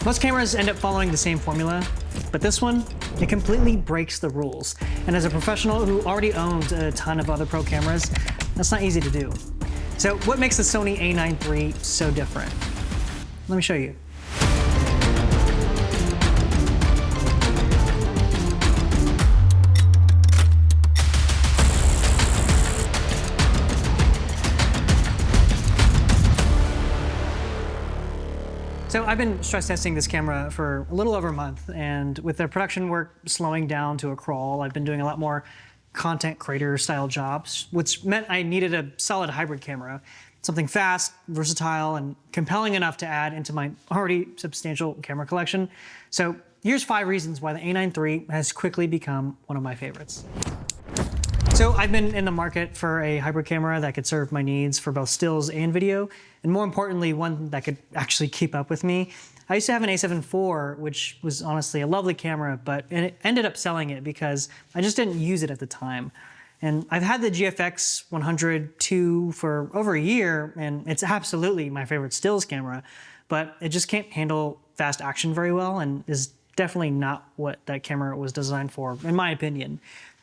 Most cameras end up following the same formula, but this one, it completely breaks the rules. And as a professional who already owns a ton of other pro cameras, that's not easy to do. So what makes the Sony a9 III so different? Let me show you. So I've been stress testing this camera for a little over a month, and with the production work slowing down to a crawl, I've been doing a lot more content creator style jobs, which meant I needed a solid hybrid camera, something fast, versatile, and compelling enough to add into my already substantial camera collection. So here's 5 reasons why the a9 III has quickly become one of my favorites. So I've been in the market for a hybrid camera that could serve my needs for both stills and video, and more importantly, one that could actually keep up with me. I used to have an a7 IV, which was honestly a lovely camera, but it ended up selling it because I just didn't use it at the time. And I've had the GFX 100 II for over a year, and it's absolutely my favorite stills camera, but it just can't handle fast action very well and is definitely not what that camera was designed for, in my opinion.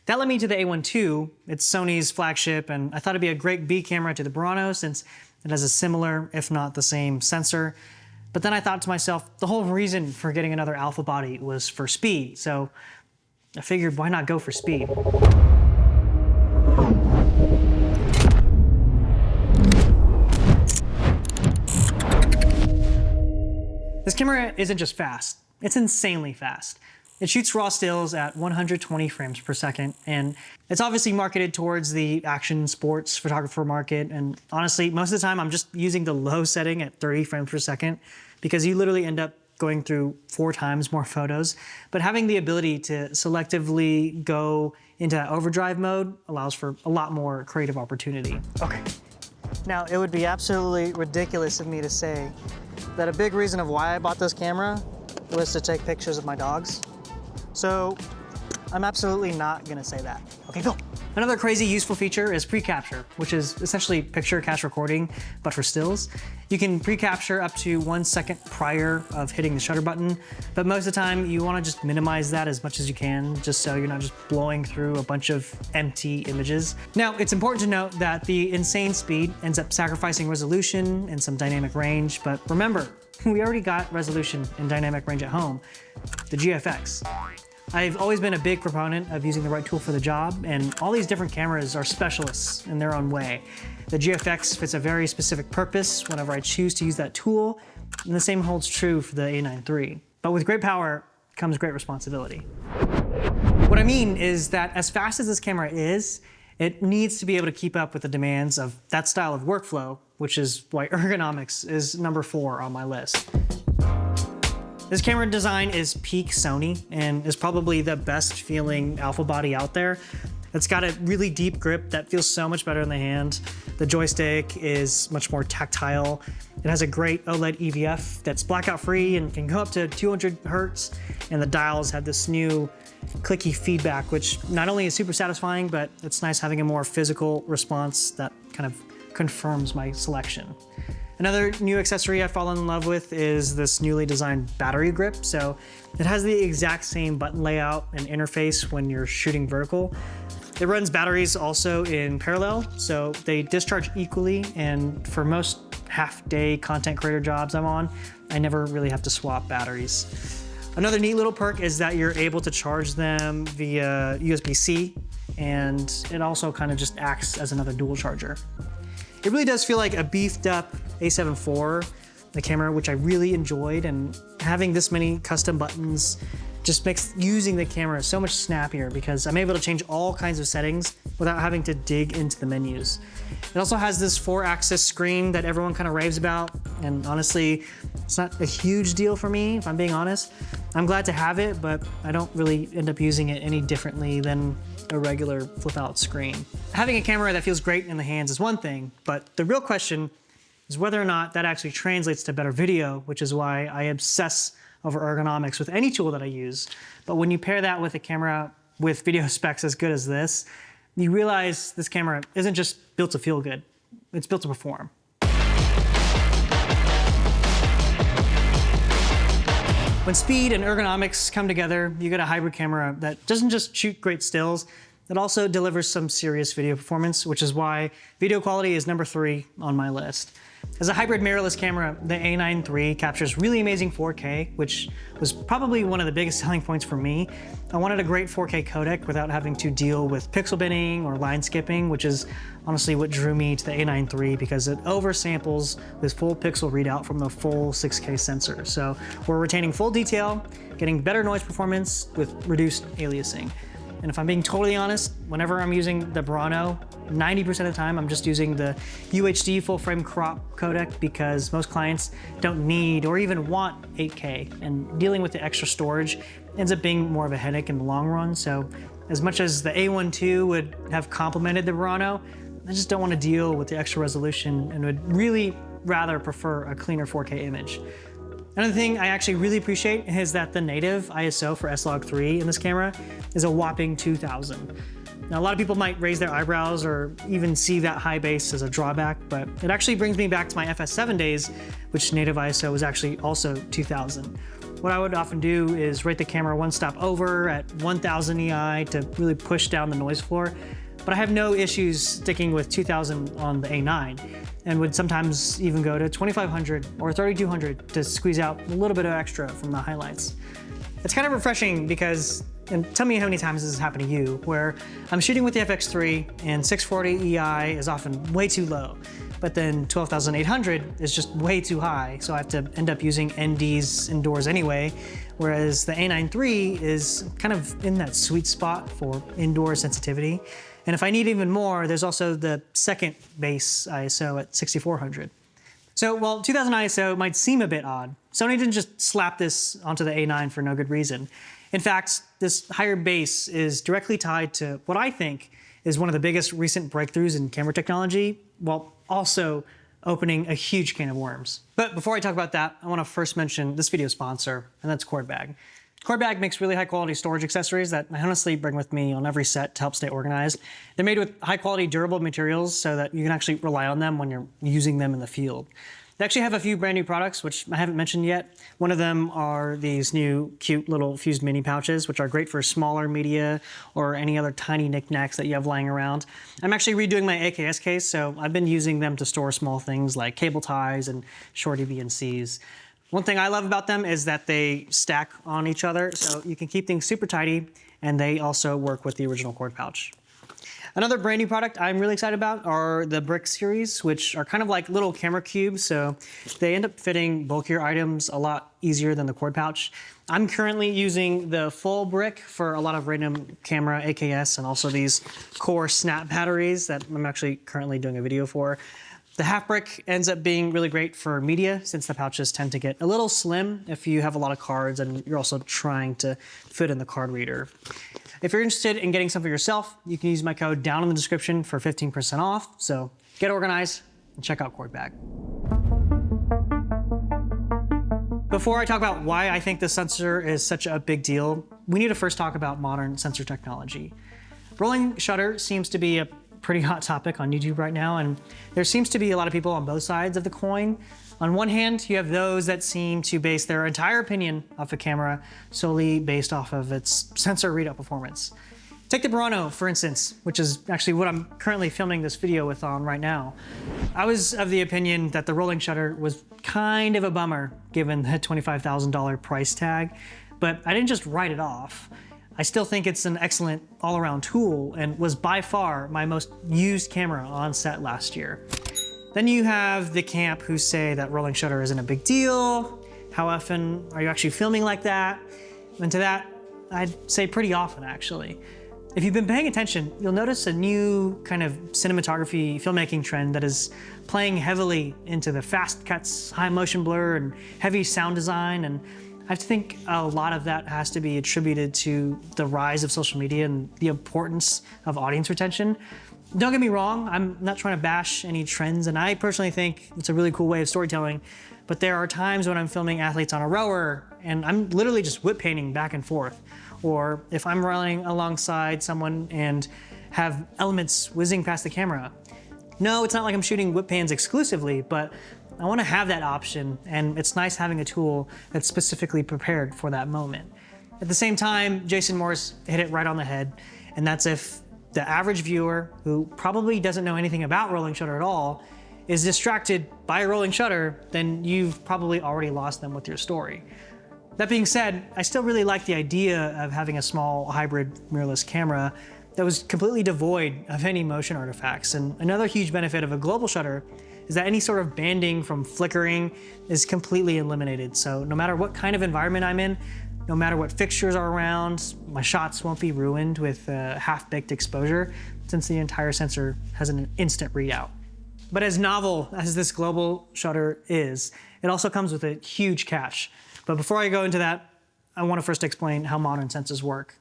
That led me to the A1 II. It's Sony's flagship, and I thought it'd be a great B camera to the Burano since it has a similar, if not the same, sensor. But then I thought to myself, the whole reason for getting another alpha body was for speed, so I figured why not go for speed? This camera isn't just fast, it's insanely fast. It shoots raw stills at 120 frames per second, and it's obviously marketed towards the action sports photographer market, and honestly, most of the time I'm just using the low setting at 30 frames per second because you literally end up going through 4 times more photos. But having the ability to selectively go into overdrive mode allows for a lot more creative opportunity. Okay. Now, it would be absolutely ridiculous of me to say that a big reason of why I bought this camera was to take pictures of my dogs. So I'm absolutely not gonna say that. Okay, go. Another crazy useful feature is pre-capture, which is essentially picture cache recording, but for stills. You can pre-capture up to 1 second prior of hitting the shutter button, but most of the time you wanna just minimize that as much as you can, just so you're not just blowing through a bunch of empty images. Now, it's important to note that the insane speed ends up sacrificing resolution and some dynamic range, but remember, we already got resolution and dynamic range at home, the GFX. I've always been a big proponent of using the right tool for the job, and all these different cameras are specialists in their own way. The GFX fits a very specific purpose whenever I choose to use that tool, and the same holds true for the a9 III. But with great power comes great responsibility. What I mean is that as fast as this camera is, it needs to be able to keep up with the demands of that style of workflow, which is why Ergonomics is number 4 on my list. This camera design is peak Sony and is probably the best feeling alpha body out there. It's got a really deep grip that feels so much better in the hand. The joystick is much more tactile. It has a great OLED EVF that's blackout free and can go up to 200 Hertz. And the dials have this new clicky feedback, which not only is super satisfying, but it's nice having a more physical response that kind of confirms my selection. Another new accessory I've fallen in love with is this newly designed battery grip. So it has the exact same button layout and interface when you're shooting vertical. It runs batteries also in parallel, so they discharge equally, and for most half-day content creator jobs I'm on, I never really have to swap batteries. Another neat little perk is that you're able to charge them via USB-C, and it also kind of just acts as another dual charger. It really does feel like a beefed up a7 IV, the camera, which I really enjoyed, and having this many custom buttons just makes using the camera so much snappier because I'm able to change all kinds of settings without having to dig into the menus. It also has this 4-axis screen that everyone kind of raves about, and honestly, it's not a huge deal for me, if I'm being honest. I'm glad to have it, but I don't really end up using it any differently than a regular flip-out screen. Having a camera that feels great in the hands is one thing, but the real question is whether or not that actually translates to better video, which is why I obsess over ergonomics with any tool that I use. But when you pair that with a camera with video specs as good as this, you realize this camera isn't just built to feel good, it's built to perform. When speed and ergonomics come together, you get a hybrid camera that doesn't just shoot great stills, it also delivers some serious video performance, which is why video quality is number 3 on my list. As a hybrid mirrorless camera, the A9 III captures really amazing 4K, which was probably one of the biggest selling points for me. I wanted a great 4K codec without having to deal with pixel binning or line skipping, which is honestly what drew me to the A9 III because it oversamples this full pixel readout from the full 6K sensor. So we're retaining full detail, getting better noise performance with reduced aliasing. And if I'm being totally honest, whenever I'm using the Burano, 90% of the time I'm just using the UHD full frame crop codec because most clients don't need or even want 8K, and dealing with the extra storage ends up being more of a headache in the long run. So as much as the A1 II would have complemented the Burano, I just don't want to deal with the extra resolution and would really rather prefer a cleaner 4K image. Another thing I actually really appreciate is that the native ISO for S-Log3 in this camera is a whopping 2000. Now, a lot of people might raise their eyebrows or even see that high base as a drawback, but it actually brings me back to my FS7 days, which native ISO was actually also 2000. What I would often do is rate the camera one stop over at 1000 EI to really push down the noise floor, but I have no issues sticking with 2000 on the A9, and would sometimes even go to 2500 or 3200 to squeeze out a little bit of extra from the highlights. It's kind of refreshing because, and tell me how many times this has happened to you, where I'm shooting with the FX3 and 640 EI is often way too low, but then 12,800 is just way too high, so I have to end up using NDs indoors anyway, whereas the A9 III is kind of in that sweet spot for indoor sensitivity. And if I need even more, there's also the second base ISO at 6400. So while 2000 ISO might seem a bit odd, Sony didn't just slap this onto the A9 for no good reason. In fact, this higher base is directly tied to what I think is one of the biggest recent breakthroughs in camera technology, while also opening a huge can of worms. But before I talk about that, I want to first mention this video sponsor, and that's Cordbag. Cordbag makes really high quality storage accessories that I honestly bring with me on every set to help stay organized. They're made with high quality durable materials so that you can actually rely on them when you're using them in the field. They actually have a few brand new products, which I haven't mentioned yet. One of them are these new cute little fused mini pouches, which are great for smaller media or any other tiny knickknacks that you have lying around. I'm actually redoing my AKS case, so I've been using them to store small things like cable ties and shorty VNCs. One thing I love about them is that they stack on each other, so you can keep things super tidy, and they also work with the original cord pouch. Another brand new product I'm really excited about are the Brick series, which are kind of like little camera cubes, so they end up fitting bulkier items a lot easier than the cord pouch. I'm currently using the full brick for a lot of random camera AKS and also these Core Snap batteries that I'm actually currently doing a video for. The half brick ends up being really great for media since the pouches tend to get a little slim if you have a lot of cards and you're also trying to fit in the card reader. If you're interested in getting some for yourself, you can use my code down in the description for 15% off. So get organized and check out Cordbag. Before I talk about why I think this sensor is such a big deal, we need to first talk about modern sensor technology. Rolling shutter seems to be a pretty hot topic on YouTube right now, and there seems to be a lot of people on both sides of the coin. On one hand, you have those that seem to base their entire opinion of a camera solely based off of its sensor readout performance. Take the Burano, for instance, which is actually what I'm currently filming this video with on right now. I was of the opinion that the rolling shutter was kind of a bummer given the $25,000 price tag, but I didn't just write it off. I still think it's an excellent all-around tool and was by far my most used camera on set last year. Then you have the camp who say that rolling shutter isn't a big deal. How often are you actually filming like that? And to that, I'd say pretty often actually. If you've been paying attention, you'll notice a new kind of cinematography filmmaking trend that is playing heavily into the fast cuts, high motion blur, and heavy sound design. And I think a lot of that has to be attributed to the rise of social media and the importance of audience retention. Don't get me wrong, I'm not trying to bash any trends, and I personally think it's a really cool way of storytelling, but there are times when I'm filming athletes on a rower and I'm literally just whip painting back and forth. Or if I'm running alongside someone and have elements whizzing past the camera. No, it's not like I'm shooting whip pans exclusively, but I want to have that option, and it's nice having a tool that's specifically prepared for that moment. At the same time, Jason Morse hit it right on the head, and that's if the average viewer, who probably doesn't know anything about rolling shutter at all, is distracted by a rolling shutter, then you've probably already lost them with your story. That being said, I still really like the idea of having a small hybrid mirrorless camera that was completely devoid of any motion artifacts. And another huge benefit of a global shutter is that any sort of banding from flickering is completely eliminated. So no matter what kind of environment I'm in, no matter what fixtures are around, my shots won't be ruined with half-baked exposure, since the entire sensor has an instant readout. But as novel as this global shutter is, it also comes with a huge catch. But before I go into that, I want to first explain how modern sensors work.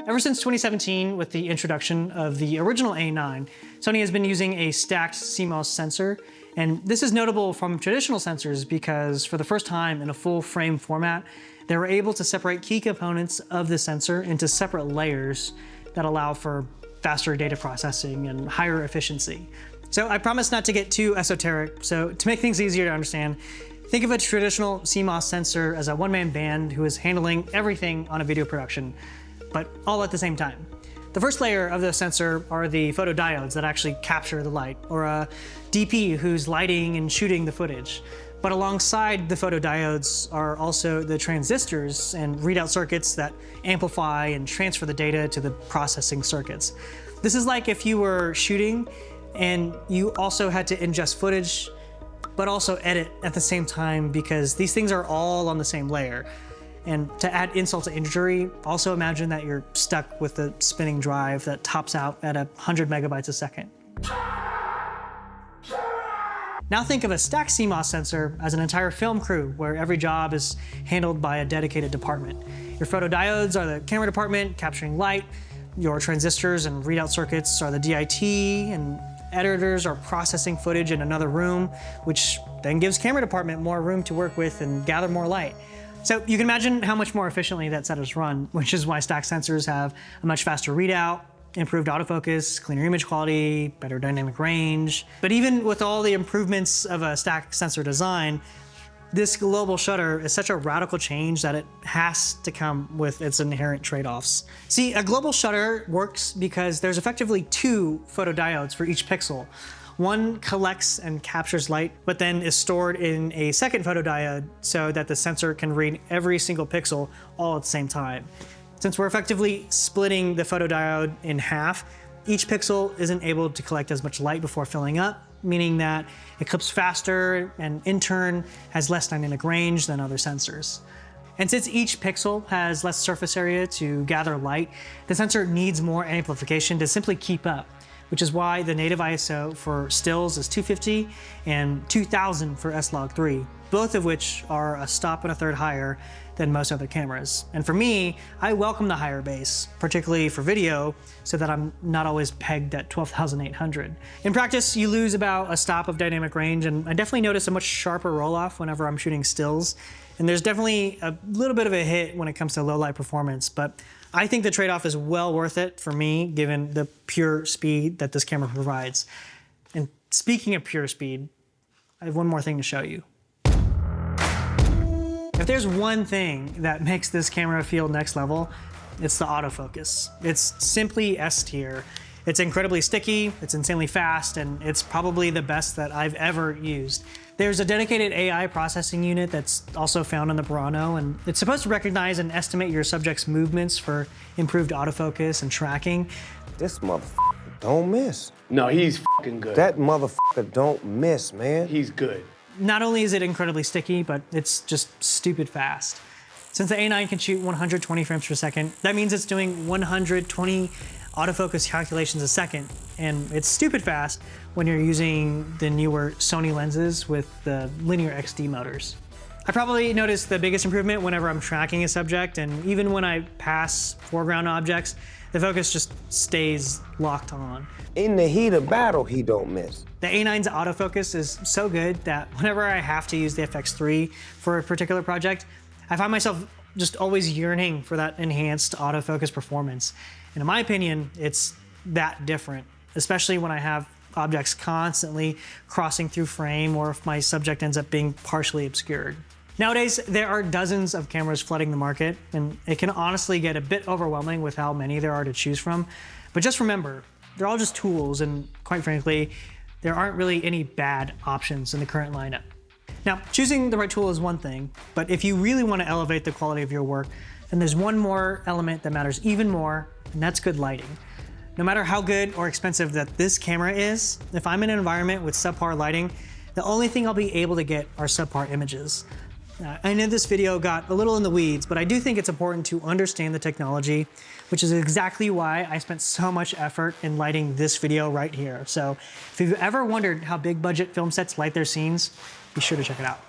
Ever since 2017, with the introduction of the original A9, Sony has been using a stacked CMOS sensor. And this is notable from traditional sensors because for the first time in a full frame format, they were able to separate key components of the sensor into separate layers that allow for faster data processing and higher efficiency. So I promise not to get too esoteric. So to make things easier to understand, think of a traditional CMOS sensor as a one-man band who is handling everything on a video production, but all at the same time. The first layer of the sensor are the photodiodes that actually capture the light, or a DP who's lighting and shooting the footage. But alongside the photodiodes are also the transistors and readout circuits that amplify and transfer the data to the processing circuits. This is like if you were shooting and you also had to ingest footage, but also edit at the same time, because these things are all on the same layer. And to add insult to injury, also imagine that you're stuck with a spinning drive that tops out at 100 megabytes a second. Now think of a stacked CMOS sensor as an entire film crew where every job is handled by a dedicated department. Your photodiodes are the camera department capturing light, your transistors and readout circuits are the DIT, and editors are processing footage in another room, which then gives camera department more room to work with and gather more light. So you can imagine how much more efficiently that set is run, which is why stacked sensors have a much faster readout, improved autofocus, cleaner image quality, better dynamic range. But even with all the improvements of a stacked sensor design, this global shutter is such a radical change that it has to come with its inherent trade-offs. See, a global shutter works because there's effectively two photodiodes for each pixel. One collects and captures light, but then is stored in a second photodiode so that the sensor can read every single pixel all at the same time. Since we're effectively splitting the photodiode in half, each pixel isn't able to collect as much light before filling up, meaning that it clips faster and in turn has less dynamic range than other sensors. And since each pixel has less surface area to gather light, the sensor needs more amplification to simply keep up, which is why the native ISO for stills is 250 and 2000 for S-Log3, both of which are a stop and a third higher than most other cameras. And for me, I welcome the higher base, particularly for video, so that I'm not always pegged at 12,800. In practice, you lose about a stop of dynamic range, and I definitely notice a much sharper roll-off whenever I'm shooting stills. And there's definitely a little bit of a hit when it comes to low light performance, but I think the trade-off is well worth it for me, given the pure speed that this camera provides. And speaking of pure speed, I have one more thing to show you. If there's one thing that makes this camera feel next level, it's the autofocus. It's simply S tier. It's incredibly sticky, it's insanely fast, and it's probably the best that I've ever used. There's a dedicated AI processing unit that's also found on the Burano, and it's supposed to recognize and estimate your subject's movements for improved autofocus and tracking. This motherfucker don't miss. No, he's fucking good. That motherfucker don't miss, man. He's good. Not only is it incredibly sticky, but it's just stupid fast. Since the A9 can shoot 120 frames per second, that means it's doing 120 autofocus calculations a second, and it's stupid fast when you're using the newer Sony lenses with the linear XD motors. I probably notice the biggest improvement whenever I'm tracking a subject, and even when I pass foreground objects, the focus just stays locked on. In the heat of battle, he don't miss. The A9's autofocus is so good that whenever I have to use the FX3 for a particular project, I find myself just always yearning for that enhanced autofocus performance. And in my opinion, it's that different, especially when I have objects constantly crossing through frame or if my subject ends up being partially obscured. Nowadays, there are dozens of cameras flooding the market, and it can honestly get a bit overwhelming with how many there are to choose from. But just remember, they're all just tools, and quite frankly, there aren't really any bad options in the current lineup. Now, choosing the right tool is one thing, but if you really want to elevate the quality of your work, then there's one more element that matters even more, and that's good lighting. No matter how good or expensive that this camera is, if I'm in an environment with subpar lighting, the only thing I'll be able to get are subpar images. I know this video got a little in the weeds, but I do think it's important to understand the technology, which is exactly why I spent so much effort in lighting this video right here. So if you've ever wondered how big budget film sets light their scenes, be sure to check it out.